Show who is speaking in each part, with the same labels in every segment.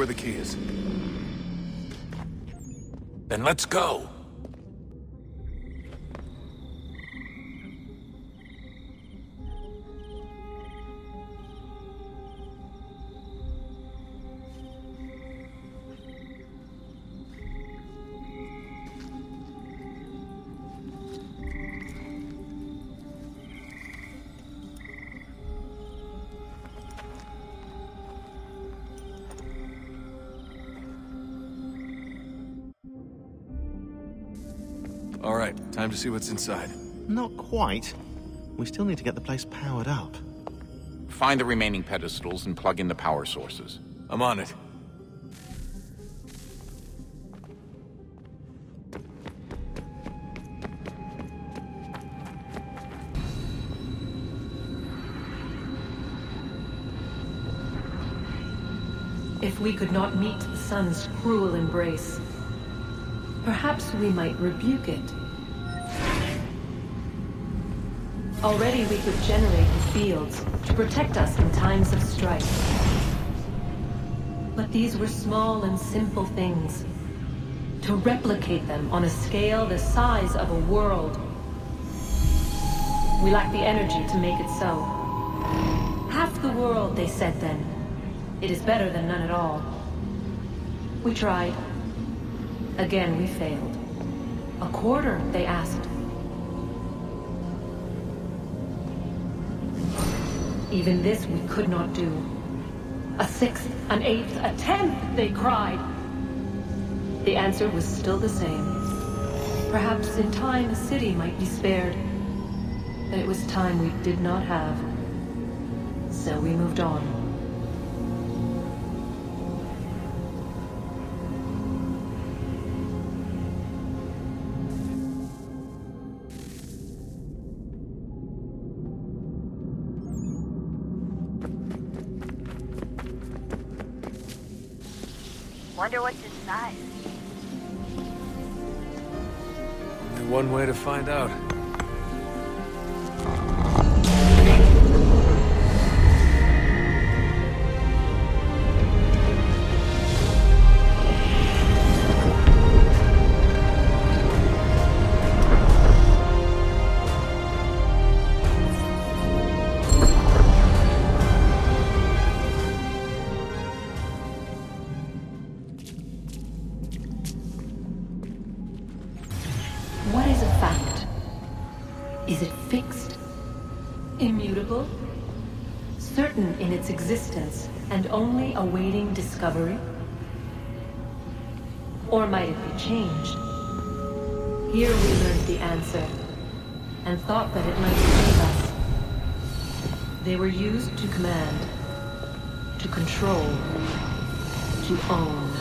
Speaker 1: where the key is. Then let's go! All right, time to see what's inside.
Speaker 2: Not quite. We still need to get the place powered up.
Speaker 3: Find the remaining pedestals and plug in the power sources.
Speaker 1: I'm on it.
Speaker 4: If we could not meet the sun's cruel embrace, perhaps we might rebuke it. Already we could generate the fields to protect us in times of strife. But these were small and simple things. To replicate them on a scale the size of a world, we lack the energy to make it so. Half the world, they said then. It is better than none at all. We tried. Again, we failed. A quarter, they asked. Even this we could not do. A sixth, an eighth, a tenth, they cried. The answer was still the same. Perhaps in time a city might be spared. But it was time we did not have. So we moved on.
Speaker 5: Wonder what's inside.
Speaker 1: Only one way to find out.
Speaker 4: What is a fact? Is it fixed? Immutable? Certain in its existence and only awaiting discovery? Or might it be changed? Here we learned the answer, and thought that it might save us. They were used to command, to control, to own.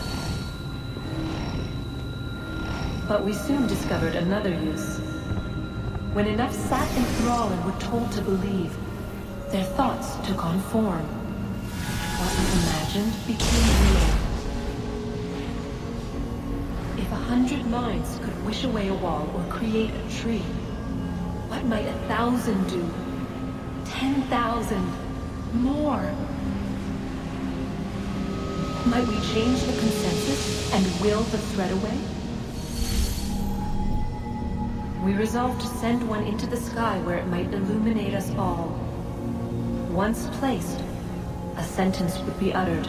Speaker 4: But we soon discovered another use. When enough sat in thrall and were told to believe, their thoughts took on form. What was imagined became real. If 100 minds could wish away a wall or create a tree, what might 1,000 do? 10,000? More? Might we change the consensus and will the thread away? We resolved to send one into the sky where it might illuminate us all. Once placed, a sentence would be uttered.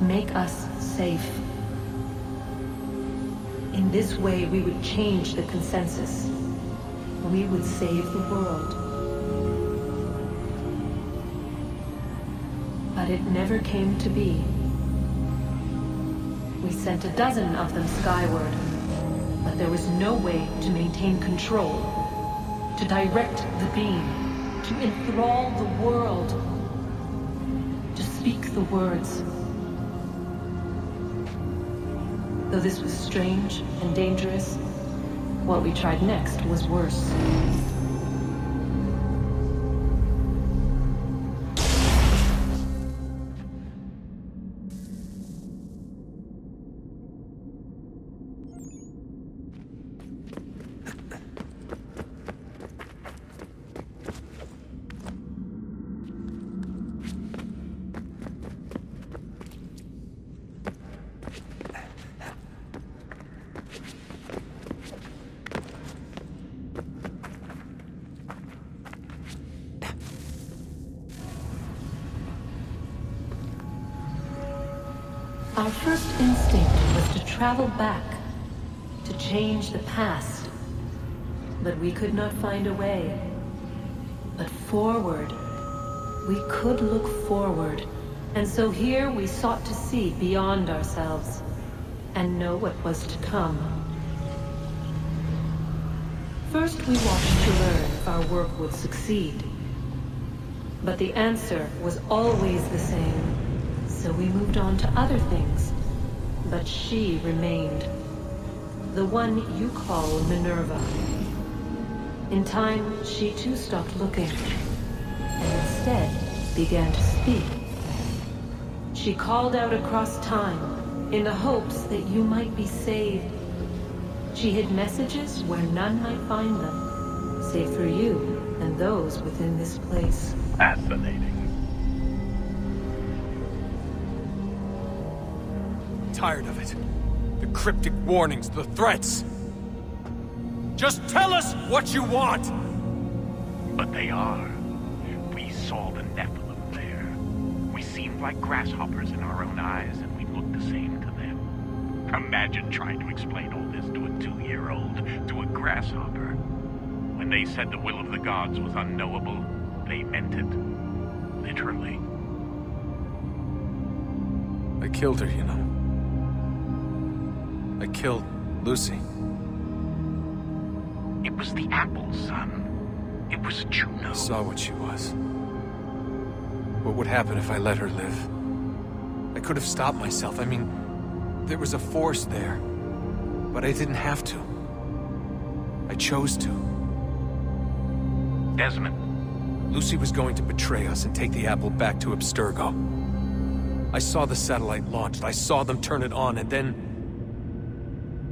Speaker 4: Make us safe. In this way, we would change the consensus. We would save the world. But it never came to be. We sent a dozen of them skyward, but there was no way to maintain control, to direct the beam, to enthrall the world, to speak the words. Though this was strange and dangerous, what we tried next was worse. Our first instinct was to travel back, to change the past. But we could not find a way. But forward, we could look forward. And so here we sought to see beyond ourselves, and know what was to come. First we watched to learn if our work would succeed. But the answer was always the same. So we moved on to other things. But she remained. The one you call Minerva. In time, she too stopped looking, and instead began to speak. She called out across time, in the hopes that you might be saved. She hid messages where none might find them, save for you and those within this place.
Speaker 6: Fascinating.
Speaker 1: Tired of it. The cryptic warnings, the threats. Just tell us what you want!
Speaker 6: But they are. We saw the Nephilim there. We seemed like grasshoppers in our own eyes, and we looked the same to them. Imagine trying to explain all this to a 2-year-old, to a grasshopper. When they said the will of the gods was unknowable, they meant it. Literally.
Speaker 1: I killed her, you know. I killed Lucy.
Speaker 6: It was the apple, son. It was Juno.
Speaker 1: I saw what she was. What would happen if I let her live? I could have stopped myself. I mean, there was a force there. But I didn't have to. I chose to.
Speaker 6: Desmond.
Speaker 1: Lucy was going to betray us and take the apple back to Abstergo. I saw the satellite launched. I saw them turn it on, and then...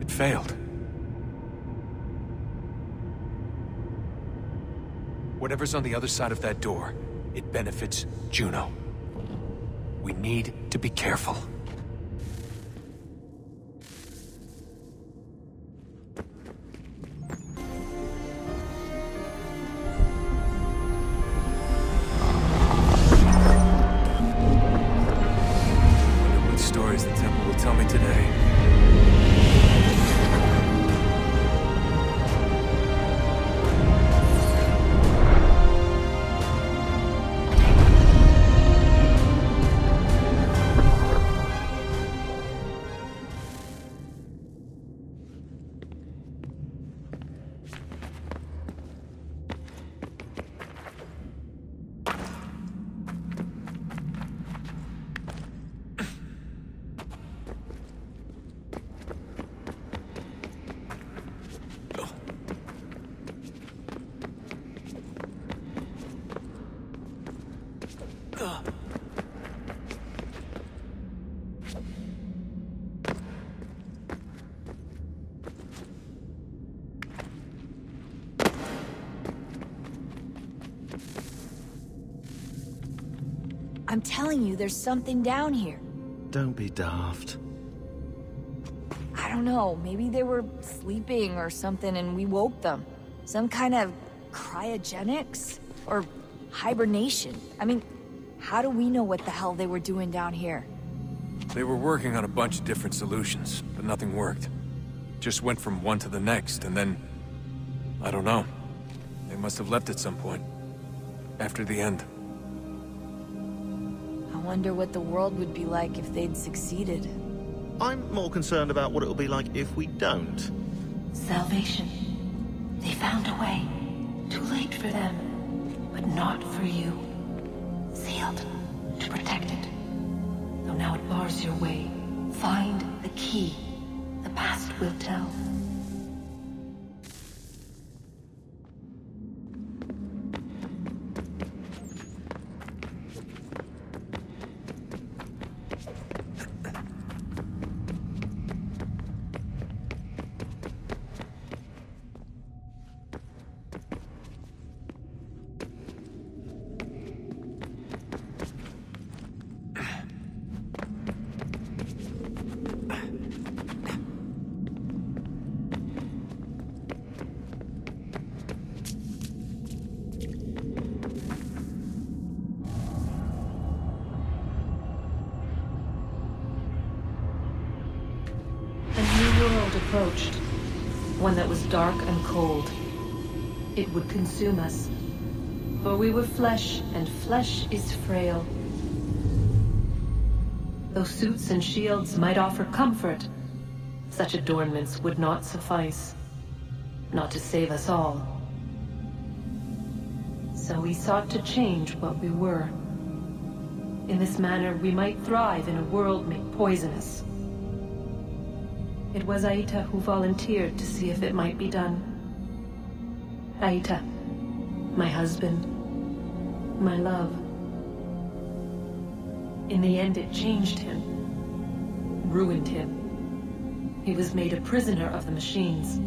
Speaker 1: it failed. Whatever's on the other side of that door, it benefits Juno. We need to be careful. Wonder what stories the temple will tell me today.
Speaker 7: I'm telling you, there's something down here.
Speaker 2: Don't be daft.
Speaker 7: I don't know, maybe they were sleeping or something and we woke them. Some kind of cryogenics? Or hibernation. I mean, how do we know what the hell they were doing down here?
Speaker 1: They were working on a bunch of different solutions, but nothing worked. Just went from one to the next, and then... I don't know. They must have left at some point. After the end.
Speaker 7: I wonder what the world would be like if they'd succeeded.
Speaker 2: I'm more concerned about what it'll be like if we don't.
Speaker 4: Salvation. They found a way. Too late for them, but not for you. Sealed to protect it. Though now it bars your way. Find the key. The past will tell. approached. One that was dark and cold. It would consume us. For we were flesh, and flesh is frail. Though suits and shields might offer comfort, such adornments would not suffice. Not to save us all. So we sought to change what we were. In this manner, we might thrive in a world made poisonous. It was Aita who volunteered to see if it might be done. Aita, my husband, my love. In the end, it changed him, ruined him. He was made a prisoner of the machines.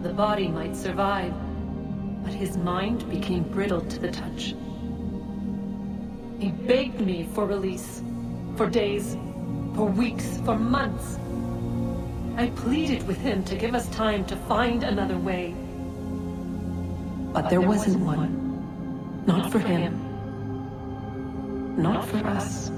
Speaker 4: The body might survive, but his mind became brittle to the touch. He begged me for release, for days, for weeks, for months. I pleaded with him to give us time to find another way. But there wasn't one. Not for him. Not for us.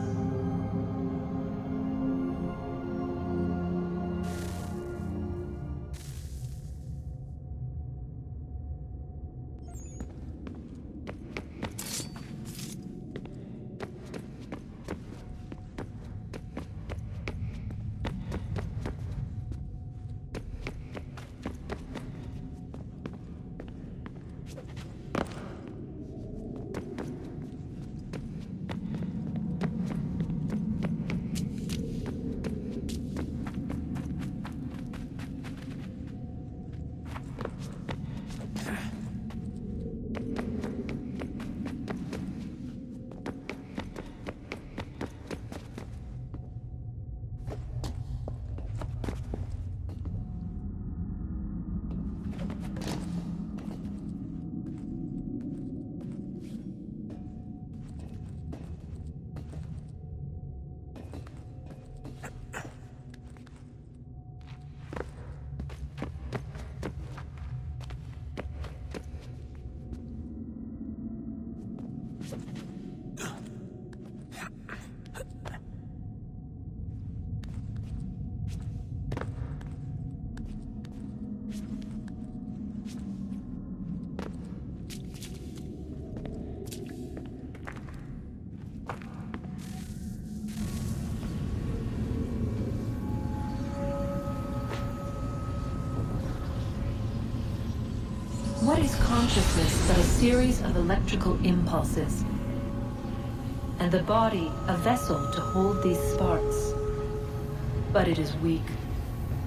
Speaker 4: What is consciousness but a series of electrical impulses? And the body a vessel to hold these sparks. But it is weak.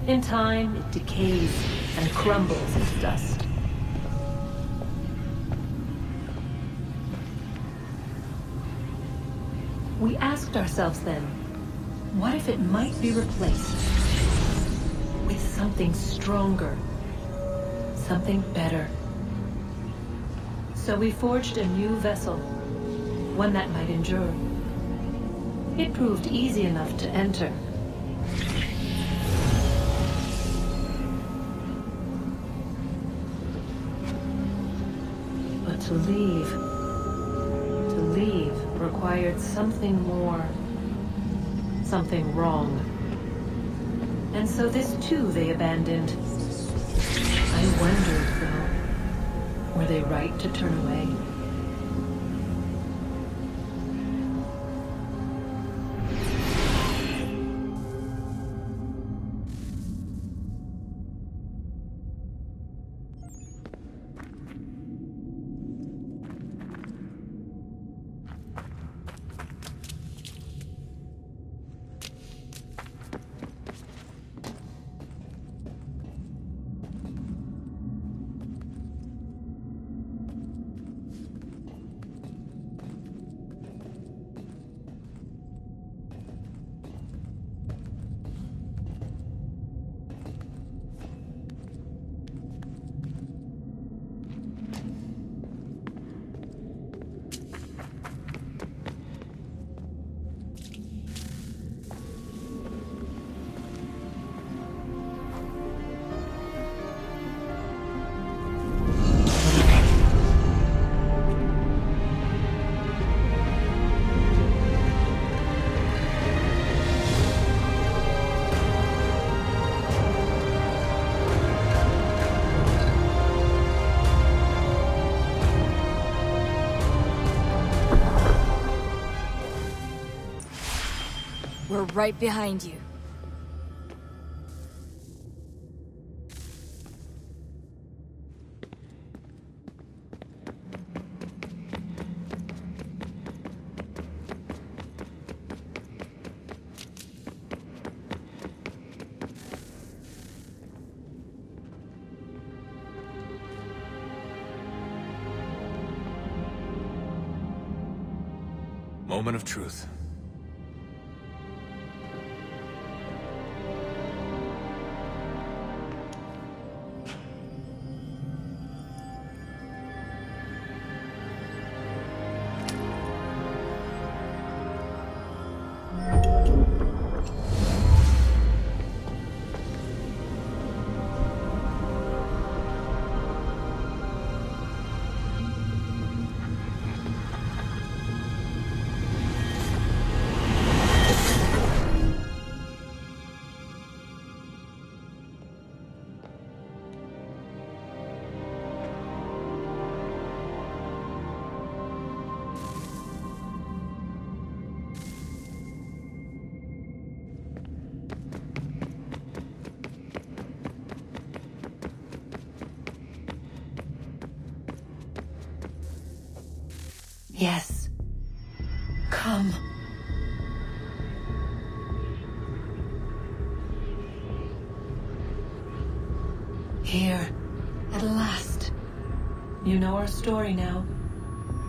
Speaker 4: In time, it decays and crumbles into dust. We asked ourselves then, what if it might be replaced with something stronger, something better? So we forged a new vessel, one that might endure. It proved easy enough to enter. But to leave required something more, something wrong. And so this too they abandoned. I wondered, though, were they right to turn away?
Speaker 7: We're right behind you.
Speaker 1: Moment of truth.
Speaker 4: Yes. Come. Here, at last. You know our story now.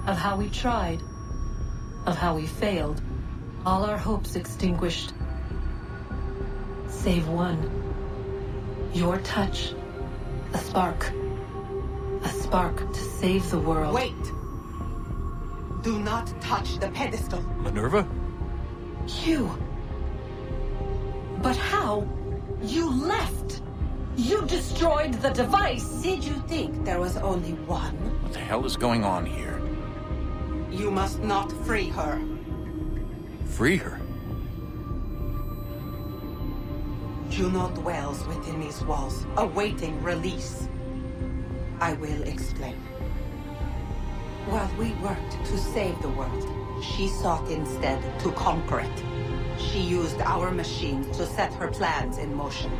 Speaker 4: Of how we tried. Of how we failed. All our hopes extinguished. Save one. Your touch. A spark. A spark to save the world.
Speaker 8: Wait! Do not touch the pedestal.
Speaker 1: Minerva?
Speaker 4: You. But how? You left. You destroyed the device.
Speaker 8: Did you think there was only one?
Speaker 3: What the hell is going on here?
Speaker 8: You must not free her.
Speaker 1: Free her?
Speaker 8: Juno dwells within these walls, awaiting release. I will explain. While we worked to save the world, she sought instead to conquer it. She used our machine to set her plans in motion.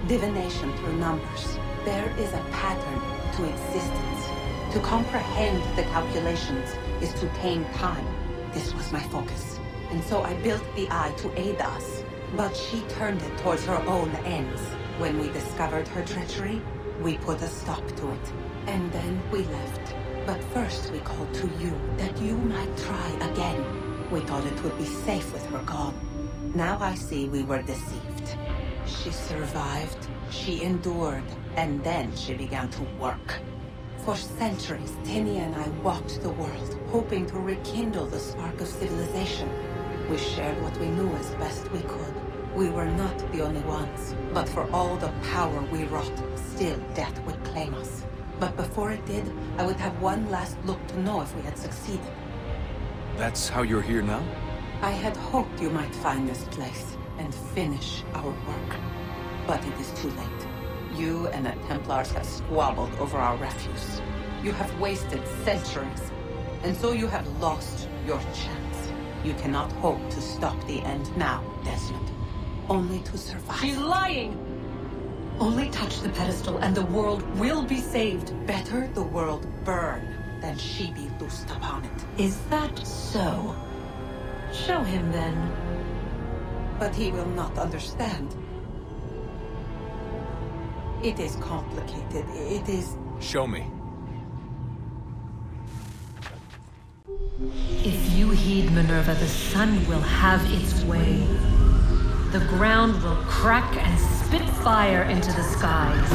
Speaker 8: Divination through numbers. There is a pattern to existence. To comprehend the calculations is to tame time. This was my focus. And so I built the eye to aid us. But she turned it towards her own ends. When we discovered her treachery, we put a stop to it. And then we left. But first we called to you, that you might try again. We thought it would be safe with her gone. Now I see we were deceived. She survived, she endured, and then she began to work. For centuries, Tinia and I walked the world, hoping to rekindle the spark of civilization. We shared what we knew as best we could. We were not the only ones, but for all the power we wrought, still death would claim us. But before it did, I would have one last look to know if we had succeeded.
Speaker 1: That's how you're here now?
Speaker 8: I had hoped you might find this place and finish our work. But it is too late. You and the Templars have squabbled over our refuse. You have wasted centuries, and so you have lost your chance. You cannot hope to stop the end now, Desmond. Only to survive.
Speaker 4: She's lying! Only touch the pedestal and the world will be saved.
Speaker 8: Better the world burn than she be loosed upon it.
Speaker 4: Is that so? Show him then.
Speaker 8: But he will not understand. It is complicated. It is...
Speaker 1: Show me.
Speaker 4: If you heed Minerva, the sun will have its way. The ground will crack and spit fire into the skies.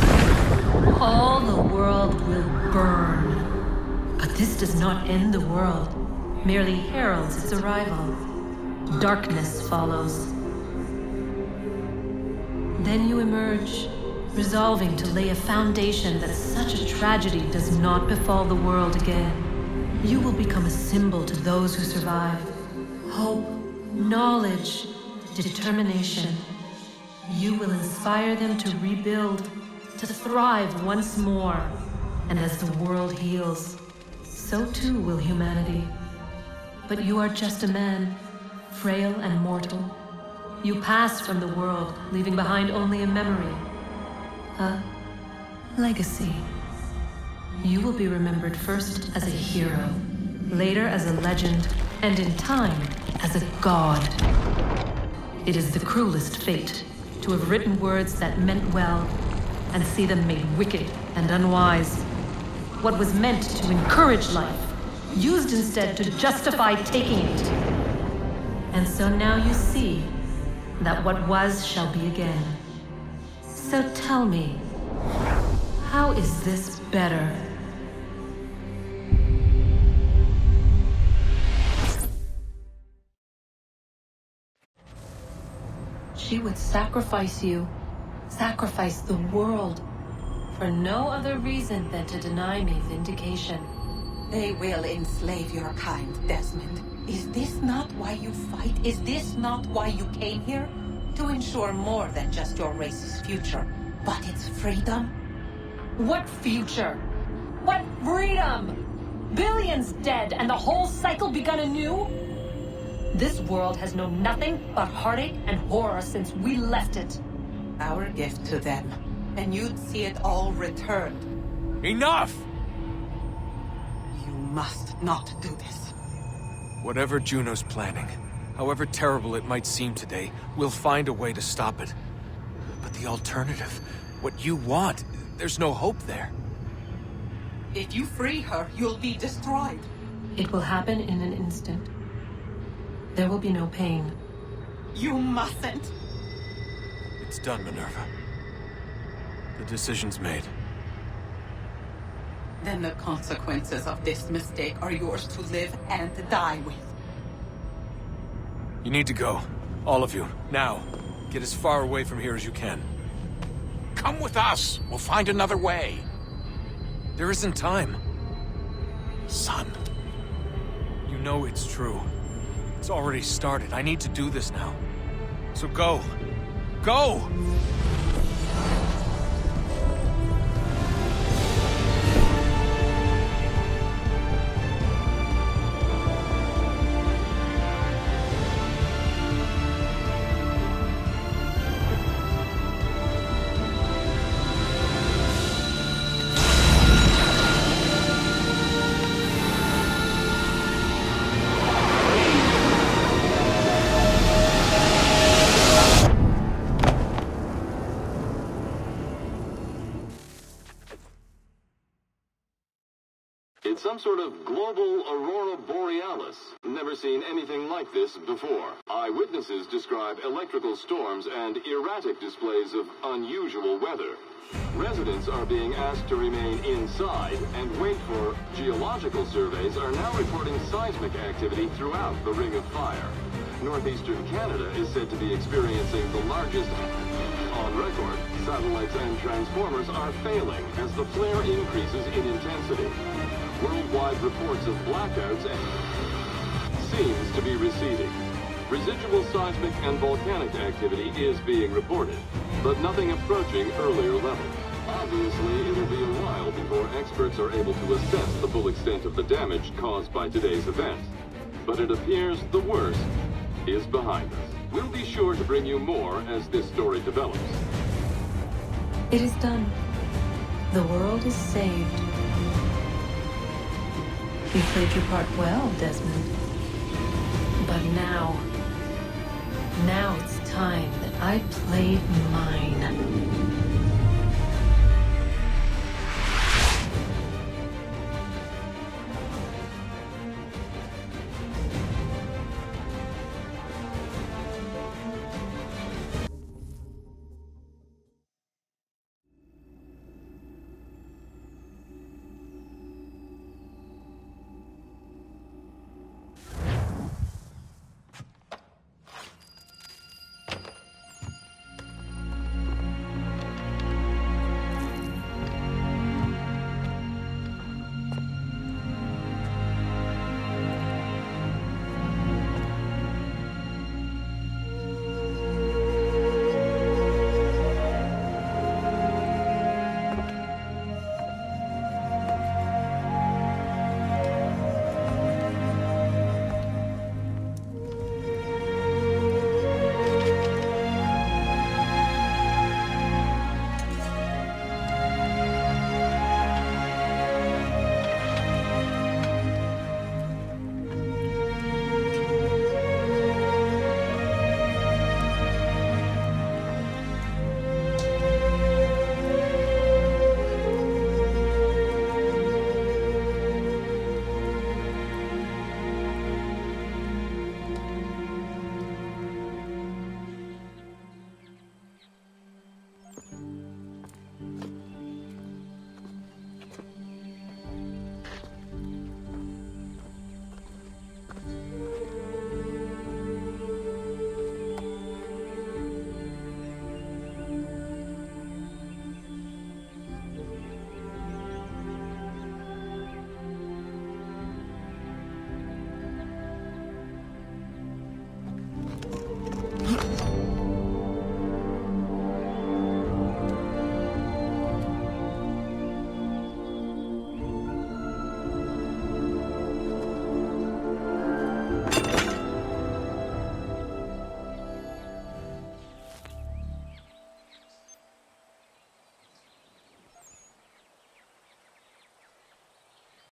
Speaker 4: All the world will burn. But this does not end the world, merely heralds its arrival. Darkness follows. Then you emerge, resolving to lay a foundation that such a tragedy does not befall the world again. You will become a symbol to those who survive. Hope, knowledge, determination. You will inspire them to rebuild, to thrive once more. And as the world heals, so too will humanity. But you are just a man, frail and mortal. You passed from the world, leaving behind only a memory. A legacy. You will be remembered first as a hero, later as a legend, and in time, as a god. It is the cruelest fate to have written words that meant well, and see them made wicked and unwise. What was meant to encourage life, used instead to justify taking it. And so now you see that what was shall be again. So tell me, how is this better? She would sacrifice you, sacrifice the world, for no other reason than to deny me vindication.
Speaker 8: They will enslave your kind, Desmond. Is this not why you fight? Is this not why you came here? To ensure more than just your race's future, but its freedom?
Speaker 4: What future? What freedom? Billions dead and the whole cycle begun anew? This world has known nothing but heartache and horror since we left it.
Speaker 8: Our gift to them, and you'd see it all returned.
Speaker 1: Enough!
Speaker 8: You must not do this.
Speaker 1: Whatever Juno's planning, however terrible it might seem today, we'll find a way to stop it. But the alternative, what you want, there's no hope there.
Speaker 8: If you free her, you'll be destroyed.
Speaker 4: It will happen in an instant. There will be no pain.
Speaker 8: You mustn't.
Speaker 1: It's done, Minerva. The decision's made.
Speaker 8: Then the consequences of this mistake are yours to live and die with.
Speaker 1: You need to go. All of you. Now. Get as far away from here as you can.
Speaker 3: Come with us. We'll find another way.
Speaker 1: There isn't time.
Speaker 3: Son.
Speaker 1: You know it's true. It's already started. I need to do this now. So go. Go!
Speaker 9: It's some sort of global aurora borealis. Never seen anything like this before. Eyewitnesses describe electrical storms and erratic displays of unusual weather. Residents are being asked to remain inside and wait for geological surveys are now reporting seismic activity throughout the Ring of Fire. Northeastern Canada is said to be experiencing the largest on record. Satellites and transformers are failing as the flare increases in intensity. Worldwide reports of blackouts seems to be receding. Residual seismic and volcanic activity is being reported, but nothing approaching earlier levels. Obviously, it'll be a while before experts are able to assess the full extent of the damage caused by today's event. But it appears the worst is behind us. We'll be sure to bring you more as this story develops.
Speaker 4: It is done. The world is saved. You played your part well, Desmond. But now it's time that I played mine.